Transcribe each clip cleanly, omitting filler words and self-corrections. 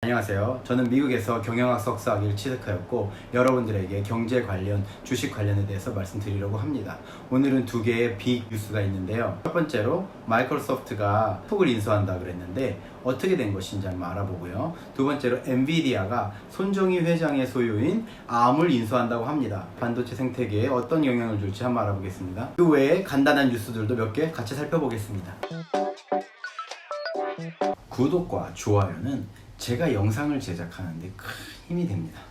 안녕하세요. 저는 미국에서 경영학 석사학위를 취득하였고 여러분들에게 경제 관련, 주식 관련에 대해서 말씀드리려고 합니다. 오늘은 두 개의 빅 뉴스가 있는데요. 첫 번째로 마이크로소프트가 톡을 인수한다 그랬는데 어떻게 된 것인지 한번 알아보고요. 두 번째로 엔비디아가 손정희 회장의 소유인 ARM을 인수한다고 합니다. 반도체 생태계에 어떤 영향을 줄지 한번 알아보겠습니다. 그 외에 간단한 뉴스들도 몇 개 같이 살펴보겠습니다. 구독과 좋아요는 제가 영상을 제작하는데 큰 힘이 됩니다.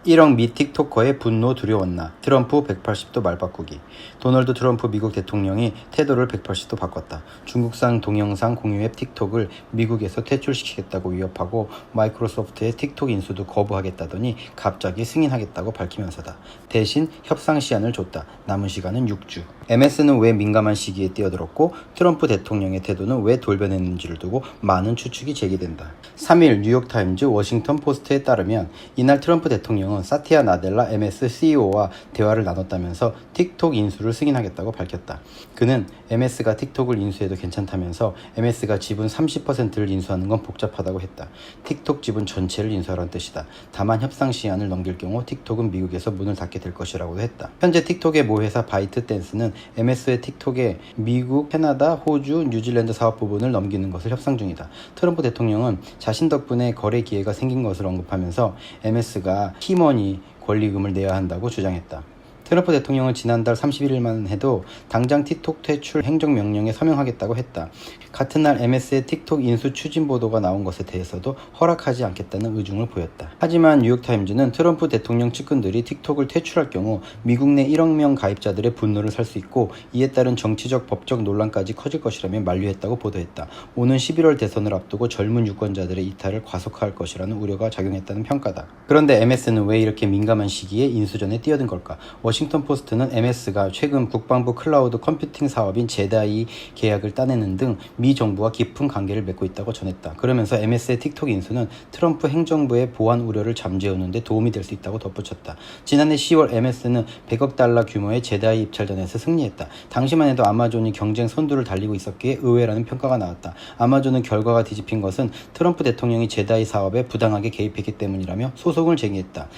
1억 미 틱토커의 분노 두려웠나? 트럼프 180도 말바꾸기. 도널드 트럼프 미국 대통령이 태도를 180도 바꿨다. 중국산 동영상 공유 앱 틱톡을 미국에서 퇴출시키겠다고 위협하고 마이크로소프트의 틱톡 인수도 거부하겠다더니 갑자기 승인하겠다고 밝히면서다. 대신 협상 시한을 줬다. 남은 시간은 6주. MS는 왜 민감한 시기에 뛰어들었고 트럼프 대통령의 태도는 왜 돌변했는지를 두고 많은 추측이 제기된다. 3일 뉴욕타임즈 워싱턴 포스트에 따르면 이날 트럼프 대통령은 사티아 나델라 MS CEO와 대화를 나눴다면서 틱톡 인수를 승인하겠다고 밝혔다. 그는 MS가 틱톡을 인수해도 괜찮다면서 MS가 지분 30%를 인수하는 건 복잡하다고 했다. 틱톡 지분 전체를 인수하라는 뜻이다. 다만 협상 시한을 넘길 경우 틱톡은 미국에서 문을 닫게 될 것이라고도 했다. 현재 틱톡의 모회사 바이트댄스는 MS의 틱톡에 미국, 캐나다, 호주, 뉴질랜드 사업 부분을 넘기는 것을 협상 중이다. 트럼프 대통령은 자신 덕분에 거래 기회가 생긴 것을 언급하면서 MS가 키머니 권리금을 내야 한다고 주장했다. 트럼프 대통령은 지난달 31일만 해도 당장 틱톡 퇴출 행정명령에 서명하겠다고 했다. 같은 날 MS의 틱톡 인수 추진 보도가 나온 것에 대해서도 허락하지 않겠다는 의중을 보였다. 하지만 뉴욕타임즈는 트럼프 대통령 측근들이 틱톡을 퇴출할 경우 미국 내 1억 명 가입자들의 분노를 살 수 있고 이에 따른 정치적 법적 논란까지 커질 것이라며 만류했다고 보도했다. 오는 11월 대선을 앞두고 젊은 유권자들의 이탈을 과속할 것이라는 우려가 작용했다는 평가다. 그런데 MS는 왜 이렇게 민감한 시기에 인수전에 뛰어든 걸까? 워싱턴 포스트는 MS가 최근 국방부 클라우드 컴퓨팅 사업인 제다이 계약을 따내는 등 미 정부와 깊은 관계를 맺고 있다고 전했다. 그러면서 MS의 틱톡 인수는 트럼프 행정부의 보안 우려를 잠재우는 데 도움이 될 수 있다고 덧붙였다. 지난해 10월 MS는 100억 달러 규모의 제다이 입찰전에서 승리했다. 당시만 해도 아마존이 경쟁 선두를 달리고 있었기에 의외라는 평가가 나왔다. 아마존은 결과가 뒤집힌 것은 트럼프 대통령이 제다이 사업에 부당하게 개입했기 때문이라며 소송을 제기했다.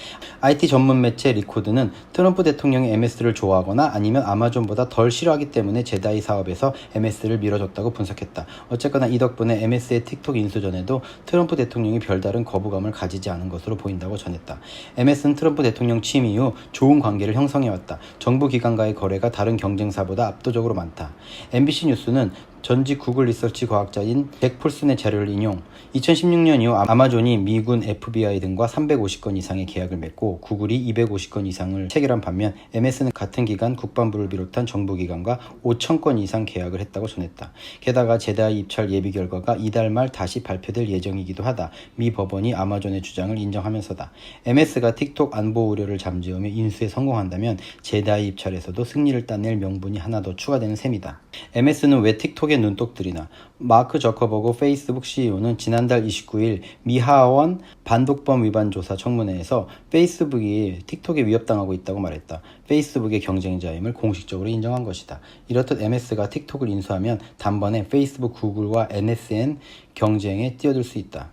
IT 전문 매체 리코드는 트럼프 대통령이 MS를 좋아하거나 아니면 아마존보다 덜 싫어하기 때문에 제다이 사업에서 MS를 밀어줬다고 분석했다. 어쨌거나 이 덕분에 MS의 틱톡 인수전에도 트럼프 대통령이 별다른 거부감을 가지지 않은 것으로 보인다고 전했다. MS는 트럼프 대통령 취임 이후 좋은 관계를 형성해왔다. 정부 기관과의 거래가 다른 경쟁사보다 압도적으로 많다. MBC 뉴스는 전직 구글 리서치 과학자인 잭 폴슨의 자료를 인용 2016년 이후 아마존이 미군 FBI 등과 350건 이상의 계약을 맺고 구글이 250건 이상을 체결한 반면 MS는 같은 기간 국방부를 비롯한 정부기관과 5,000건 이상 계약을 했다고 전했다. 게다가 제다이 입찰 예비 결과가 이달 말 다시 발표될 예정이기도 하다. 미 법원이 아마존의 주장을 인정하면서다. MS가 틱톡 안보 우려를 잠재우며 인수에 성공한다면 제다이 입찰에서도 승리를 따낼 명분이 하나 더 추가되는 셈이다. MS는 왜 틱톡에 눈독 들이나? 마크 저커버그 페이스북 CEO는 지난달 29일 미 하원 반독범 위반 조사 청문회에서 페이스북이 틱톡에 위협당하고 있다고 말했다. 페이스북의 경쟁자임을 공식적으로 인정한 것이다. 이렇듯 MS가 틱톡을 인수하면 단번에 페이스북, 구글과 NSN 경쟁에 뛰어들 수 있다.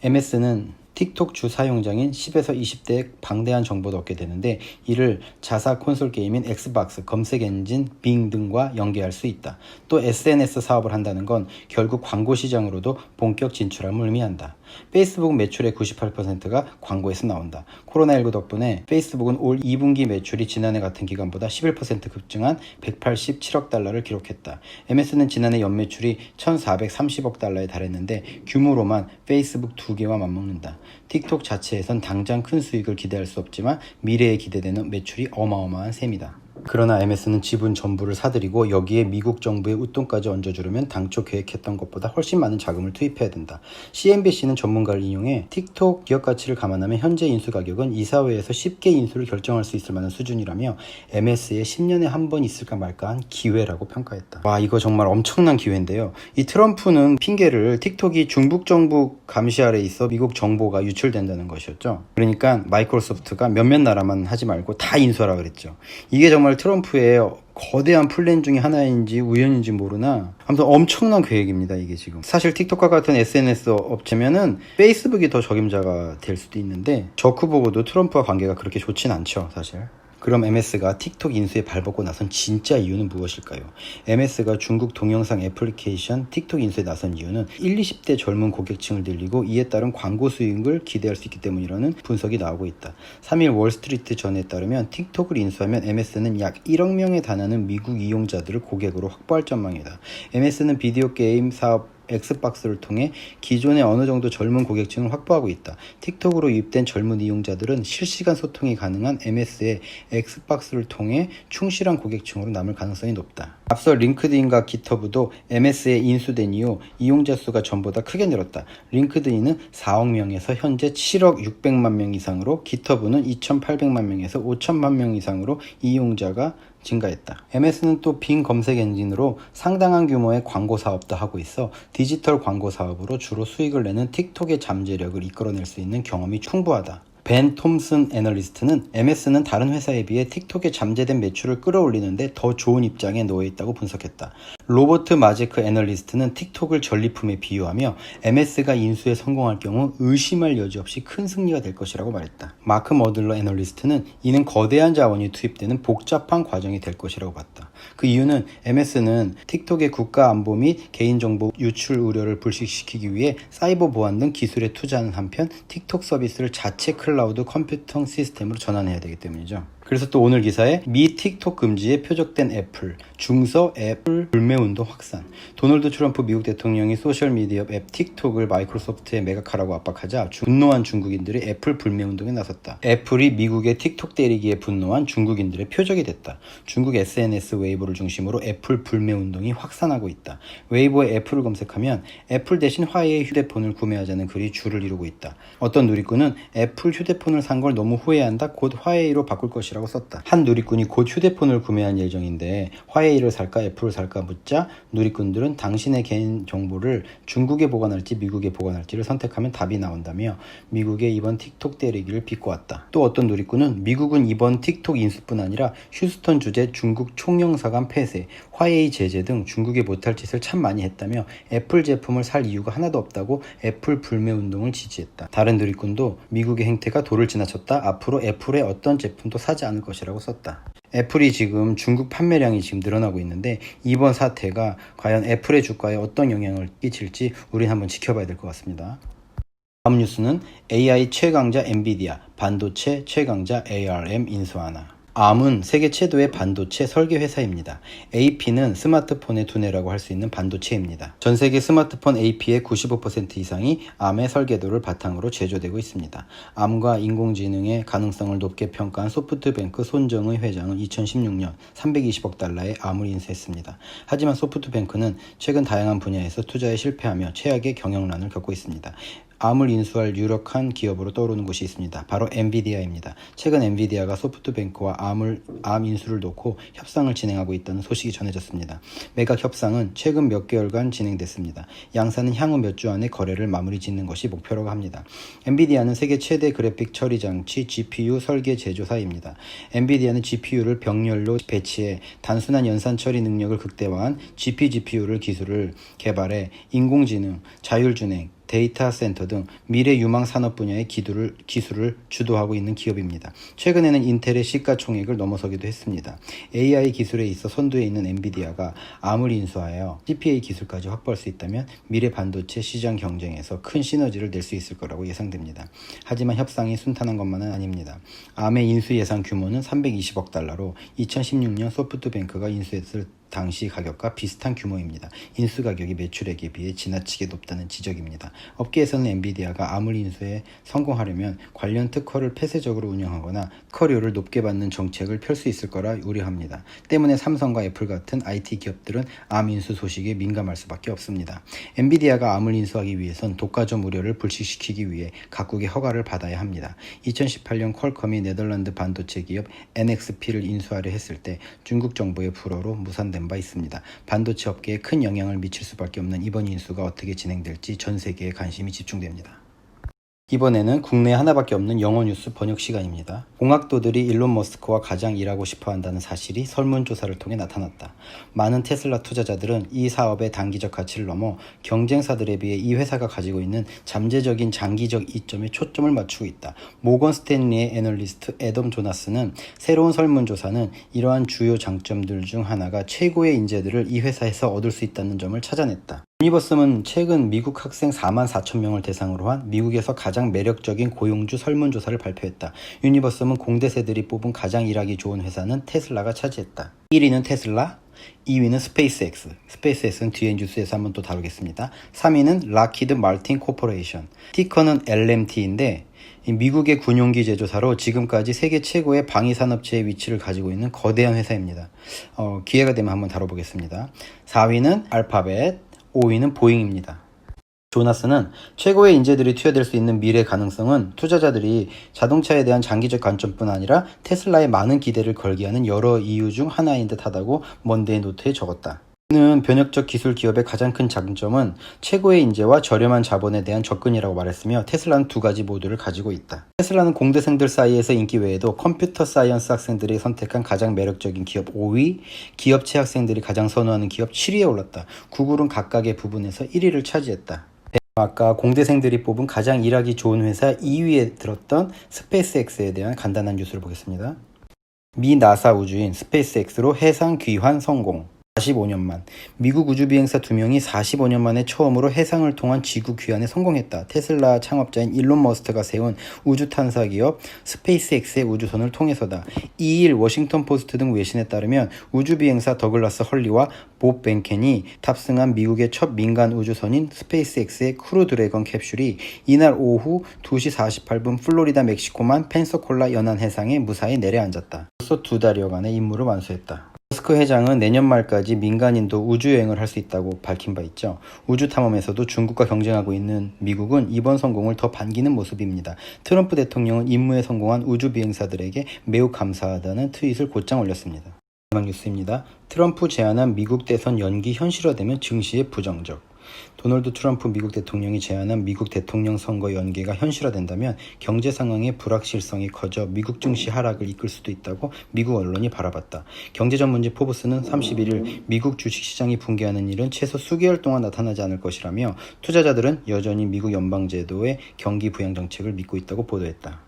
MS는 틱톡 주 사용자인 10에서 20대의 방대한 정보도 얻게 되는데 이를 자사 콘솔 게임인 엑스박스, 검색 엔진, 빙 등과 연계할 수 있다. 또 SNS 사업을 한다는 건 결국 광고 시장으로도 본격 진출함을 의미한다. 페이스북 매출의 98%가 광고에서 나온다. 코로나19 덕분에 페이스북은 올 2분기 매출이 지난해 같은 기간보다 11% 급증한 187억 달러를 기록했다. MS는 지난해 연매출이 1,430억 달러에 달했는데 규모로만 페이스북 2개와 맞먹는다. 틱톡 자체에선 당장 큰 수익을 기대할 수 없지만 미래에 기대되는 매출이 어마어마한 셈이다. 그러나 MS는 지분 전부를 사들이고 여기에 미국 정부의 웃돈까지 얹어주려면 당초 계획했던 것보다 훨씬 많은 자금을 투입해야 된다. CNBC는 전문가를 인용해 틱톡 기업 가치를 감안하면 현재 인수 가격은 이사회에서 쉽게 인수를 결정할 수 있을 만한 수준이라며 MS에 10년에 한 번 있을까 말까한 기회라고 평가했다. 와, 이거 정말 엄청난 기회인데요. 이 트럼프는 핑계를 틱톡이 중국 정부 감시 아래 있어 미국 정보가 유출된다는 것이었죠. 그러니까 마이크로소프트가 몇몇 나라만 하지 말고 다 인수하라 그랬죠. 이게 정말 정말 트럼프의 거대한 플랜 중에 하나인지 우연인지 모르나 아무튼 엄청난 계획입니다. 이게 지금 사실 틱톡과 같은 SNS 업체면은 페이스북이 더 적임자가 될 수도 있는데 저크버그도 트럼프와 관계가 그렇게 좋진 않죠, 사실. 그럼 MS가 틱톡 인수에 발벗고 나선 진짜 이유는 무엇일까요? MS가 중국 동영상 애플리케이션 틱톡 인수에 나선 이유는 20, 30대 젊은 고객층을 늘리고 이에 따른 광고 수익을 기대할 수 있기 때문이라는 분석이 나오고 있다. 3일 월스트리트 전에 따르면 틱톡을 인수하면 MS는 약 1억 명에 달하는 미국 이용자들을 고객으로 확보할 전망이다. MS는 비디오 게임 사업 엑스박스를 통해 기존의 어느 정도 젊은 고객층을 확보하고 있다. 틱톡으로 유입된 젊은 이용자들은 실시간 소통이 가능한 MS의 엑스박스를 통해 충실한 고객층으로 남을 가능성이 높다. 앞서 링크드인과 기터브도 MS에 인수된 이후 이용자 수가 전보다 크게 늘었다. 링크드인은 4억 명에서 현재 7억 600만 명 이상으로, 기터브는 2,800만 명에서 5천만 명 이상으로 이용자가 증가했다. MS는 또 빙 검색 엔진으로 상당한 규모의 광고 사업도 하고 있어 디지털 광고 사업으로 주로 수익을 내는 틱톡의 잠재력을 이끌어낼 수 있는 경험이 풍부하다. 벤 톰슨 애널리스트는 MS는 다른 회사에 비해 틱톡의 잠재된 매출을 끌어올리는데 더 좋은 입장에 놓여 있다고 분석했다. 로버트 마제크 애널리스트는 틱톡을 전리품에 비유하며 MS가 인수에 성공할 경우 의심할 여지 없이 큰 승리가 될 것이라고 말했다. 마크 머들러 애널리스트는 이는 거대한 자원이 투입되는 복잡한 과정이 될 것이라고 봤다. 그 이유는 MS는 틱톡의 국가 안보 및 개인정보 유출 우려를 불식시키기 위해 사이버 보안 등 기술에 투자하는 한편 틱톡 서비스를 자체 클라우드 컴퓨팅 시스템으로 전환해야 되기 때문이죠. 그래서 또 오늘 기사에 미 틱톡 금지에 표적된 애플, 중서 애플 불매운동 확산, 도널드 트럼프 미국 대통령이 소셜미디어 앱 틱톡을 마이크로소프트에 매각하라고 압박하자 분노한 중국인들이 애플 불매운동에 나섰다. 애플이 미국의 틱톡 때리기에 분노한 중국인들의 표적이 됐다. 중국 SNS 웨이보를 중심으로 애플 불매운동이 확산하고 있다. 웨이보에 애플을 검색하면 애플 대신 화웨이 휴대폰을 구매하자는 글이 줄을 이루고 있다. 어떤 누리꾼은 애플 휴대폰을 산 걸 너무 후회한다, 곧 화웨이로 바꿀 것이라고 썼다. 한 누리꾼이 곧 휴대폰을 구매할 예정인데 화웨이를 살까 애플을 살까 묻자 누리꾼들은 당신의 개인 정보를 중국에 보관할지 미국에 보관할지를 선택하면 답이 나온다며 미국의 이번 틱톡 때리기를 비꼬았다. 또 어떤 누리꾼은 미국은 이번 틱톡 인수뿐 아니라 휴스턴 주재 중국 총영사관 폐쇄, 화웨이 제재 등 중국에 못할 짓을 참 많이 했다며 애플 제품을 살 이유가 하나도 없다고 애플 불매 운동을 지지했다. 다른 누리꾼도 미국의 행태가 도를 지나쳤다. 앞으로 애플의 어떤 제품도 사지 않을 것이라고 썼다. 애플이 지금 중국 판매량이 지금 늘어나고 있는데 이번 사태가 과연 애플의 주가에 어떤 영향을 끼칠지 우린 한번 지켜봐야 될 것 같습니다. 다음 뉴스는 AI 최강자 엔비디아, 반도체 최강자 ARM 인수하나. ARM은 세계 최대의 반도체 설계 회사입니다. AP는 스마트폰의 두뇌라고 할 수 있는 반도체입니다. 전 세계 스마트폰 AP의 95% 이상이 ARM의 설계도를 바탕으로 제조되고 있습니다. ARM과 인공지능의 가능성을 높게 평가한 소프트뱅크 손정의 회장은 2016년 320억 달러의 ARM을 인수했습니다. 하지만 소프트뱅크는 최근 다양한 분야에서 투자에 실패하며 최악의 경영난을 겪고 있습니다. ARM을 인수할 유력한 기업으로 떠오르는 곳이 있습니다. 바로 엔비디아입니다. 최근 엔비디아가 소프트뱅크와 ARM 인수를 놓고 협상을 진행하고 있다는 소식이 전해졌습니다. 매각 협상은 최근 몇 개월간 진행됐습니다. 양사는 향후 몇 주 안에 거래를 마무리 짓는 것이 목표라고 합니다. 엔비디아는 세계 최대 그래픽 처리 장치 GPU 설계 제조사입니다. 엔비디아는 GPU를 병렬로 배치해 단순한 연산 처리 능력을 극대화한 GPGPU를 기술을 개발해 인공지능, 자율주행, 데이터 센터 등 미래 유망 산업 분야의 기술을 주도하고 있는 기업입니다. 최근에는 인텔의 시가총액을 넘어서기도 했습니다. AI 기술에 있어 선두에 있는 엔비디아가 ARM을 인수하여 CPA 기술까지 확보할 수 있다면 미래 반도체 시장 경쟁에서 큰 시너지를 낼 수 있을 거라고 예상됩니다. 하지만 협상이 순탄한 것만은 아닙니다. ARM의 인수 예상 규모는 320억 달러로 2016년 소프트뱅크가 인수했을 당시 가격과 비슷한 규모입니다. 인수 가격이 매출액에 비해 지나치게 높다는 지적입니다. 업계에서는 엔비디아가 ARM을 인수에 성공하려면 관련 특허를 폐쇄적으로 운영하거나 특허료를 높게 받는 정책을 펼 수 있을 거라 우려합니다. 때문에 삼성과 애플 같은 IT 기업들은 ARM 인수 소식에 민감할 수밖에 없습니다. 엔비디아가 ARM을 인수하기 위해선 독과점 우려를 불식시키기 위해 각국의 허가를 받아야 합니다. 2018년 퀄컴이 네덜란드 반도체 기업 NXP를 인수하려 했을 때 중국 정부의 불허로 무산됩니다. 바 있습니다. 반도체 업계에 큰 영향을 미칠 수밖에 없는 이번 인수가 어떻게 진행될지 전 세계에 관심이 집중됩니다. 이번에는 국내에 하나밖에 없는 영어 뉴스 번역 시간입니다. 공학도들이 일론 머스크와 가장 일하고 싶어 한다는 사실이 설문조사를 통해 나타났다. 많은 테슬라 투자자들은 이 사업의 단기적 가치를 넘어 경쟁사들에 비해 이 회사가 가지고 있는 잠재적인 장기적 이점에 초점을 맞추고 있다. 모건 스탠리의 애널리스트 애덤 조나스는 새로운 설문조사는 이러한 주요 장점들 중 하나가 최고의 인재들을 이 회사에서 얻을 수 있다는 점을 찾아냈다. 유니버섬은 최근 미국 학생 4만 4천 명을 대상으로 한 미국에서 가장 매력적인 고용주 설문조사를 발표했다. 유니버섬은 공대생들이 뽑은 가장 일하기 좋은 회사는 테슬라가 차지했다. 1위는 테슬라, 2위는 스페이스X. 스페이스X는 뒤에 뉴스에서 한번 또 다루겠습니다. 3위는 락히드 마틴 코퍼레이션. 티커는 LMT인데 미국의 군용기 제조사로 지금까지 세계 최고의 방위산업체의 위치를 가지고 있는 거대한 회사입니다. 기회가 되면 한번 다뤄보겠습니다. 4위는 알파벳, 5위는 보잉입니다. 조나스는 최고의 인재들이 투여될 수 있는 미래 가능성은 투자자들이 자동차에 대한 장기적 관점뿐 아니라 테슬라에 많은 기대를 걸게 하는 여러 이유 중 하나인 듯하다고 먼데이 노트에 적었다. 그는 변혁적 기술 기업의 가장 큰 장점은 최고의 인재와 저렴한 자본에 대한 접근이라고 말했으며 테슬라는 두 가지 모두를 가지고 있다. 테슬라는 공대생들 사이에서 인기 외에도 컴퓨터 사이언스 학생들이 선택한 가장 매력적인 기업 5위, 기업체 학생들이 가장 선호하는 기업 7위에 올랐다. 구글은 각각의 부분에서 1위를 차지했다. 아까 공대생들이 뽑은 가장 일하기 좋은 회사 2위에 들었던 스페이스X에 대한 간단한 뉴스를 보겠습니다. 미 나사 우주인 스페이스X로 해상 귀환 성공. 45년 만. 미국 우주비행사 2명이 45년 만에 처음으로 해상을 통한 지구 귀환에 성공했다. 테슬라 창업자인 일론 머스크가 세운 우주 탐사 기업 스페이스X의 우주선을 통해서다. 2일 워싱턴 포스트 등 외신에 따르면 우주비행사 더글라스 헐리와 봇 벤켄이 탑승한 미국의 첫 민간 우주선인 스페이스X의 크루 드래건 캡슐이 이날 오후 2시 48분 플로리다 멕시코만 펜서콜라 연안 해상에 무사히 내려앉았다. 벌써 2달여간의 임무를 완수했다. 머스크 회장은 내년 말까지 민간인도 우주여행을 할 수 있다고 밝힌 바 있죠. 우주 탐험에서도 중국과 경쟁하고 있는 미국은 이번 성공을 더 반기는 모습입니다. 트럼프 대통령은 임무에 성공한 우주 비행사들에게 매우 감사하다는 트윗을 곧장 올렸습니다. 마지막 뉴스입니다. 트럼프 제안한 미국 대선 연기 현실화되면 증시에 부정적. 도널드 트럼프 미국 대통령이 제안한 미국 대통령 선거 연기가 현실화된다면 경제 상황의 불확실성이 커져 미국 증시 하락을 이끌 수도 있다고 미국 언론이 바라봤다. 경제 전문지 포브스는 31일 미국 주식시장이 붕괴하는 일은 최소 수개월 동안 나타나지 않을 것이라며 투자자들은 여전히 미국 연방제도의 경기 부양 정책을 믿고 있다고 보도했다.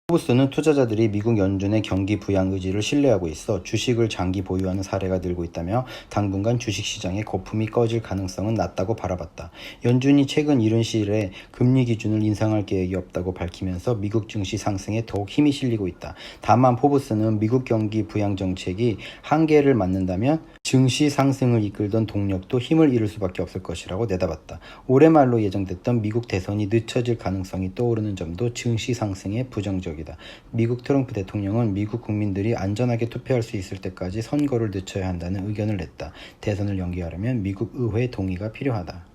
포브스는 투자자들이 미국 연준의 경기 부양 의지를 신뢰하고 있어 주식을 장기 보유하는 사례가 늘고 있다며 당분간 주식시장의 거품이 꺼질 가능성은 낮다고 바라봤다. 연준이 최근 이른 시일에 금리 기준을 인상할 계획이 없다고 밝히면서 미국 증시 상승에 더욱 힘이 실리고 있다. 다만 포브스는 미국 경기 부양 정책이 한계를 맞는다면 증시 상승을 이끌던 동력도 힘을 잃을 수밖에 없을 것이라고 내다봤다. 올해 말로 예정됐던 미국 대선이 늦춰질 가능성이 떠오르는 점도 증시 상승에 부정적이다. 미국 트럼프 대통령은 미국 국민들이 안전하게 투표할 수 있을 때까지 선거를 늦춰야 한다는 의견을 냈다. 대선을 연기하려면 미국 의회 동의가 필요하다.